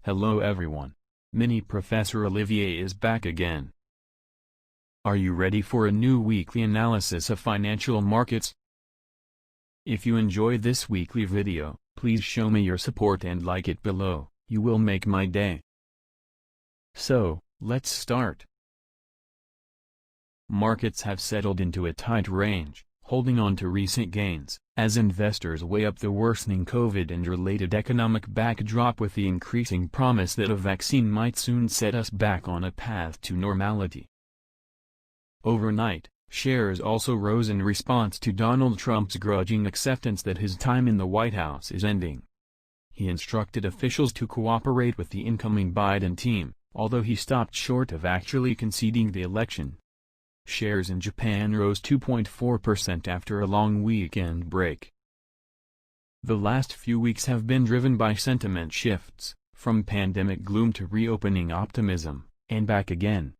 Hello everyone. Mini Professor Olivier is back again. Are you ready for a new weekly analysis of financial markets? If you enjoy this weekly video, please show me your support and like it below, you will make my day. So, let's start. Markets have settled into a tight range, holding on to recent gains, as investors weigh up the worsening COVID and related economic backdrop with the increasing promise that a vaccine might soon set us back on a path to normality. Overnight, shares also rose in response to Donald Trump's grudging acceptance that his time in the White House is ending. He instructed officials to cooperate with the incoming Biden team, although he stopped short of actually conceding the election. Shares in Japan rose 2.4% after a long weekend break. The last few weeks have been driven by sentiment shifts, from pandemic gloom to reopening optimism, and back again.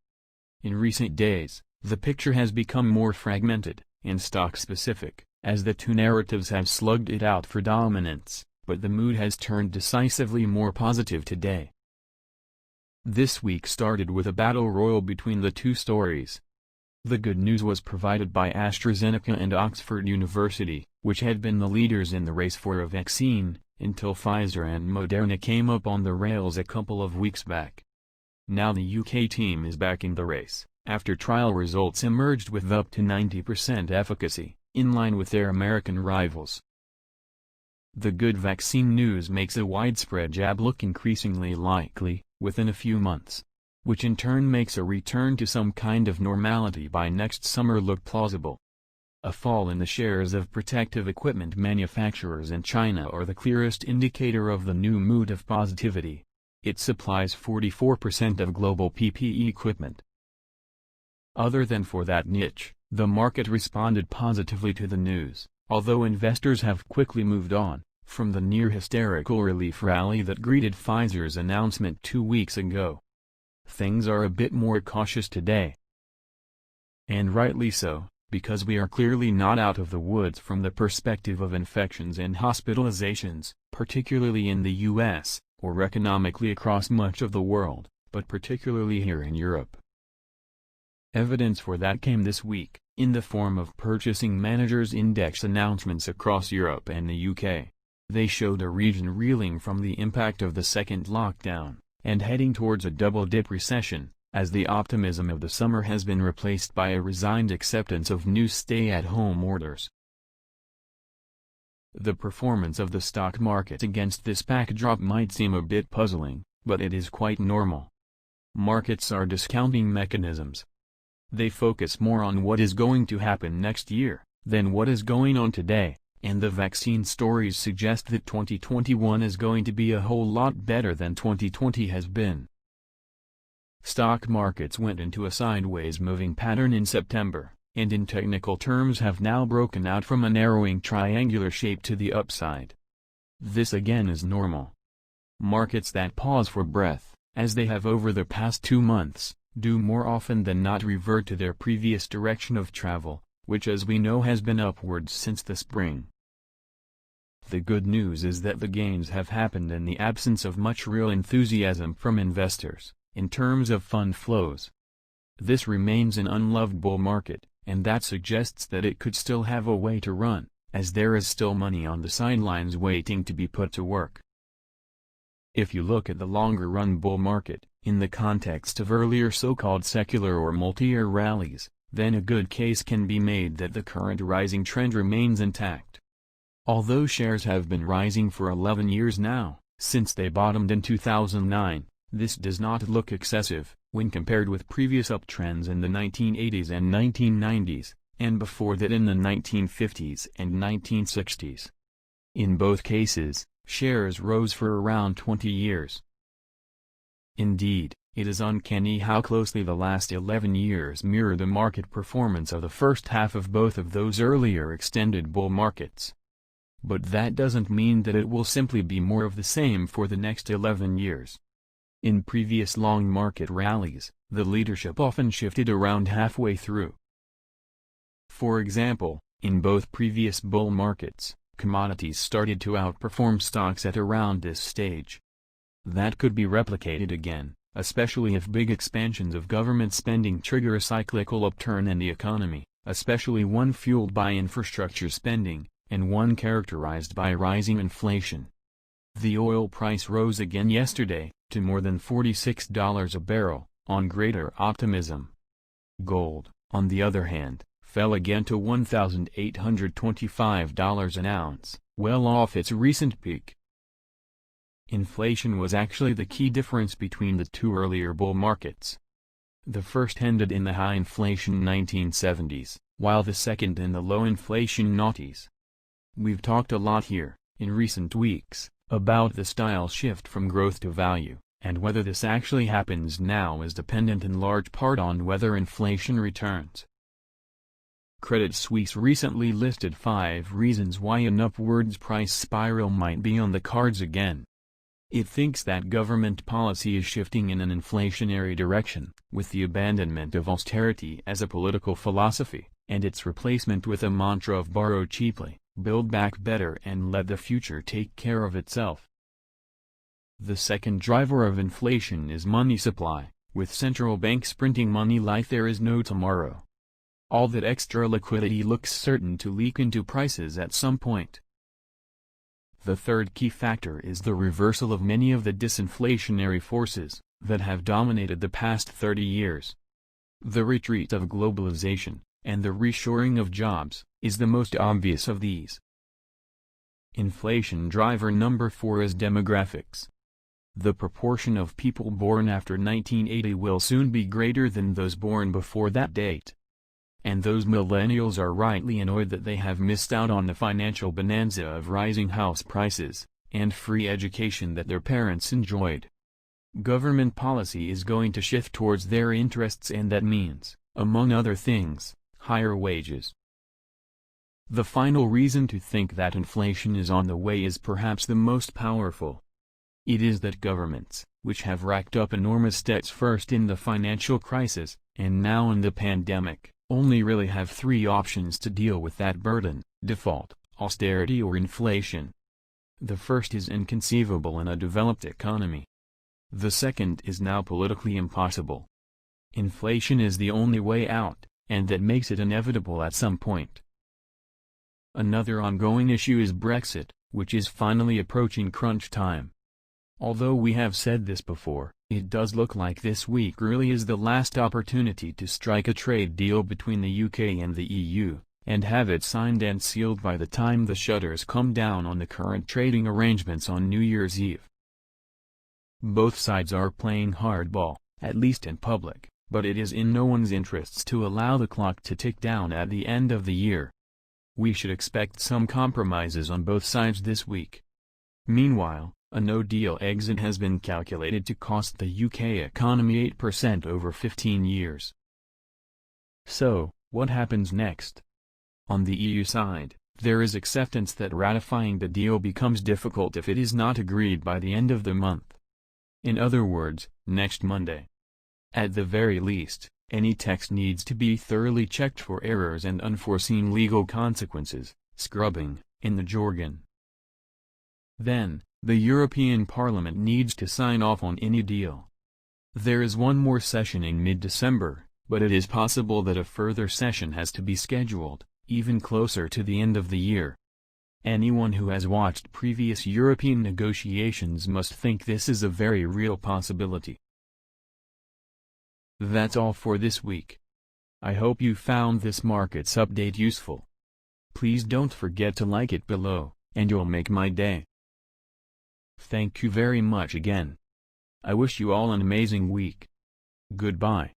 In recent days, the picture has become more fragmented, and stock-specific, as the two narratives have slugged it out for dominance, but the mood has turned decisively more positive today. This week started with a battle royal between the two stories. The good news was provided by AstraZeneca and Oxford University, which had been the leaders in the race for a vaccine, until Pfizer and Moderna came up on the rails a couple of weeks back. Now the UK team is back in the race, after trial results emerged with up to 90% efficacy, in line with their American rivals. The good vaccine news makes a widespread jab look increasingly likely, within a few months, which in turn makes a return to some kind of normality by next summer look plausible. A fall in the shares of protective equipment manufacturers in China are the clearest indicator of the new mood of positivity. It supplies 44% of global PPE equipment. Other than for that niche, the market responded positively to the news, although investors have quickly moved on from the near-hysterical relief rally that greeted Pfizer's announcement 2 weeks ago. Things are a bit more cautious today. And rightly so, because we are clearly not out of the woods from the perspective of infections and hospitalizations, particularly in the US, or economically across much of the world, but particularly here in Europe. Evidence for that came this week, in the form of Purchasing Managers' Index announcements across Europe and the UK. They showed a region reeling from the impact of the second lockdown, and heading towards a double-dip recession, as the optimism of the summer has been replaced by a resigned acceptance of new stay-at-home orders. The performance of the stock market against this backdrop might seem a bit puzzling, but it is quite normal. Markets are discounting mechanisms. They focus more on what is going to happen next year, than what is going on today, and the vaccine stories suggest that 2021 is going to be a whole lot better than 2020 has been. Stock markets went into a sideways moving pattern in September, and in technical terms have now broken out from a narrowing triangular shape to the upside. This again is normal. Markets that pause for breath, as they have over the past 2 months, do more often than not revert to their previous direction of travel, which as we know has been upwards since the spring. The good news is that the gains have happened in the absence of much real enthusiasm from investors, in terms of fund flows. This remains an unloved bull market, and that suggests that it could still have a way to run, as there is still money on the sidelines waiting to be put to work. If you look at the longer-run bull market, in the context of earlier so-called secular or multi-year rallies, then a good case can be made that the current rising trend remains intact. Although shares have been rising for 11 years now, since they bottomed in 2009, this does not look excessive, when compared with previous uptrends in the 1980s and 1990s, and before that in the 1950s and 1960s. In both cases, shares rose for around 20 years. Indeed, it is uncanny how closely the last 11 years mirror the market performance of the first half of both of those earlier extended bull markets. But that doesn't mean that it will simply be more of the same for the next 11 years. In previous long market rallies, the leadership often shifted around halfway through. For example, in both previous bull markets, commodities started to outperform stocks at around this stage. That could be replicated again, especially if big expansions of government spending trigger a cyclical upturn in the economy, especially one fueled by infrastructure spending, and one characterized by rising inflation. The oil price rose again yesterday, to more than $46 a barrel, on greater optimism. Gold, on the other hand, fell again to $1,825 an ounce, well off its recent peak. Inflation was actually the key difference between the two earlier bull markets. The first ended in the high inflation 1970s, while the second in the low inflation noughties. We've talked a lot here, in recent weeks, about the style shift from growth to value, and whether this actually happens now is dependent in large part on whether inflation returns. Credit Suisse recently listed 5 reasons why an upwards price spiral might be on the cards again. It thinks that government policy is shifting in an inflationary direction, with the abandonment of austerity as a political philosophy, and its replacement with a mantra of borrow cheaply, build back better and let the future take care of itself. The second driver of inflation is money supply, with central banks printing money like there is no tomorrow. All that extra liquidity looks certain to leak into prices at some point. The third key factor is the reversal of many of the disinflationary forces that have dominated the past 30 years. The retreat of globalization, and the reshoring of jobs, is the most obvious of these. Inflation driver number 4 is demographics. The proportion of people born after 1980 will soon be greater than those born before that date. And those millennials are rightly annoyed that they have missed out on the financial bonanza of rising house prices, and free education that their parents enjoyed. Government policy is going to shift towards their interests, and that means, among other things, higher wages. The final reason to think that inflation is on the way is perhaps the most powerful. It is that governments, which have racked up enormous debts first in the financial crisis, and now in the pandemic, only really have 3 options to deal with that burden: default, austerity or inflation. The first is inconceivable in a developed economy. The second is now politically impossible. Inflation is the only way out, and that makes it inevitable at some point. Another ongoing issue is Brexit, which is finally approaching crunch time. Although we have said this before, it does look like this week really is the last opportunity to strike a trade deal between the UK and the EU, and have it signed and sealed by the time the shutters come down on the current trading arrangements on New Year's Eve. Both sides are playing hardball, at least in public, but it is in no one's interests to allow the clock to tick down at the end of the year. We should expect some compromises on both sides this week. Meanwhile, a no-deal exit has been calculated to cost the UK economy 8% over 15 years. So, what happens next? On the EU side, there is acceptance that ratifying the deal becomes difficult if it is not agreed by the end of the month. In other words, next Monday. At the very least, any text needs to be thoroughly checked for errors and unforeseen legal consequences, scrubbing, in the jargon. Then, the European Parliament needs to sign off on any deal. There is one more session in mid-December, but it is possible that a further session has to be scheduled, even closer to the end of the year. Anyone who has watched previous European negotiations must think this is a very real possibility. That's all for this week. I hope you found this markets update useful. Please don't forget to like it below, and you'll make my day. Thank you very much again. I wish you all an amazing week. Goodbye.